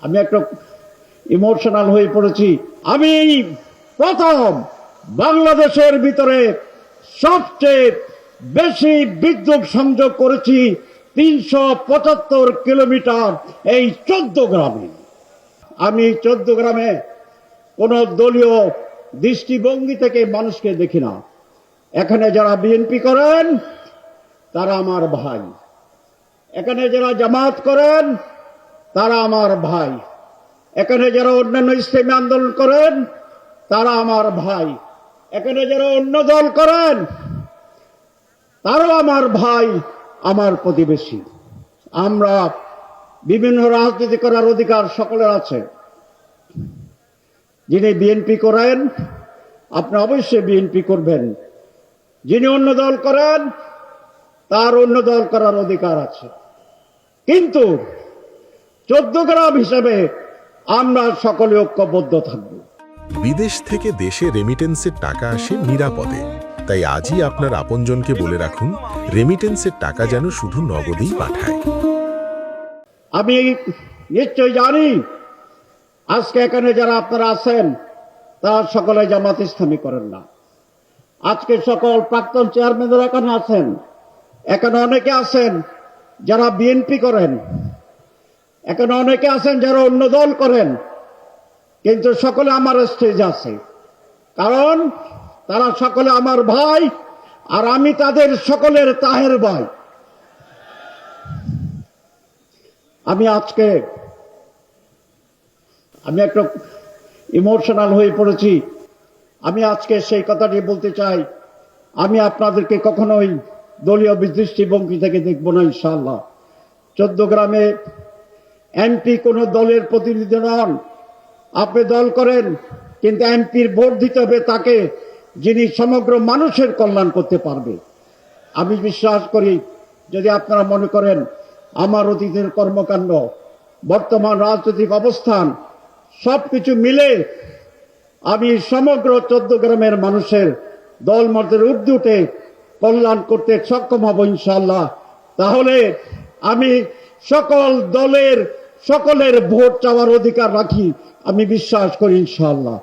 আমি একটু ইমোশনাল হয়ে পড়েছি। আমি প্রথম বাংলাদেশের ভিতরে সবচেয়ে বেশি বিদ্যুৎ সংযোগ করেছি ৩৭৫ কিলোমিটার এই ১৪ গ্রামে। আমি ১৪ গ্রামে কোন দলীয় দৃষ্টিভঙ্গি থেকে মানুষকে দেখি না। এখানে যারা বিএনপি করেন তারা আমার ভাই, এখানে যারা জামাত করেন তারা আমার ভাই, এখানে যারা অন্যান্য ইসলামী আন্দোলন করেন তারা আমার ভাই, এখানে যারা অন্য দল করেন তারাও আমার ভাই, আমার প্রতিবেশী। আমরা বিভিন্ন রাজনীতি করার অধিকার সকলের আছে। যিনি বিএনপি করেন আপনি অবশ্যই বিএনপি করবেন, যিনি অন্য দল করেন তার অন্য দল করার অধিকার আছে। কিন্তু ১৪ গ্রাম হিসেবে আমরা সকলে ঐক্যবদ্ধ থাকব। বিদেশ থেকে দেশে রেমিটেন্সের টাকা আসে নিরাপদে, তাই আজই আপনার আপনজনকে বলে রাখুন রেমিটেন্সের টাকা যেন শুধু নগদেই পাঠায়। আমি নিশ্চয় জানি আজকে এখানে যারা আপনারা আছেন তারা সকলে জামাত ইসলামী করেন না। আজকে সকল প্রাক্তন চেয়ারম্যানরা এখানে আছেন, এখানে অনেকে আছেন যারা বিএনপি করেন, এখানে অনেকে আছেন যারা অন্য দল করেন, কিন্তু সকলে আমার স্টেজে আছে, কারণ তারা সকলে আমার ভাই আর আমি তাদের সকলের তাহের ভাই। আমি একটু ইমোশনাল হয়ে পড়েছি। আমি আজকে সেই কথাটি বলতে চাই, আমি আপনাদেরকে কখনোই দলীয় দৃষ্টিভঙ্গি থেকে দেখব না ইনশাআল্লাহ। ১৪ গ্রামে এমপি কোন দলের প্রতিনিধি নন। আপনি দল করেন, কিন্তু এমপির ভোট দিতে হবে তাকে যিনি সমগ্র মানুষের কল্যাণ করতে পারবে। আমি বিশ্বাস করি যদি আপনারা মনে করেন আমার অতীতের কর্মকাণ্ড, বর্তমান রাজনৈতিক অবস্থান সবকিছু মিলে আমি সমগ্র ১৪ গ্রামের মানুষের দলমতের ঊর্ধ্বে উঠে কল্যাণ করতে সক্ষম হব ইনশাআল্লাহ, তাহলে আমি সকল দলের সকলের ভোট চাওয়ার অধিকার রাখি, আমি বিশ্বাস করি ইনশাআল্লাহ।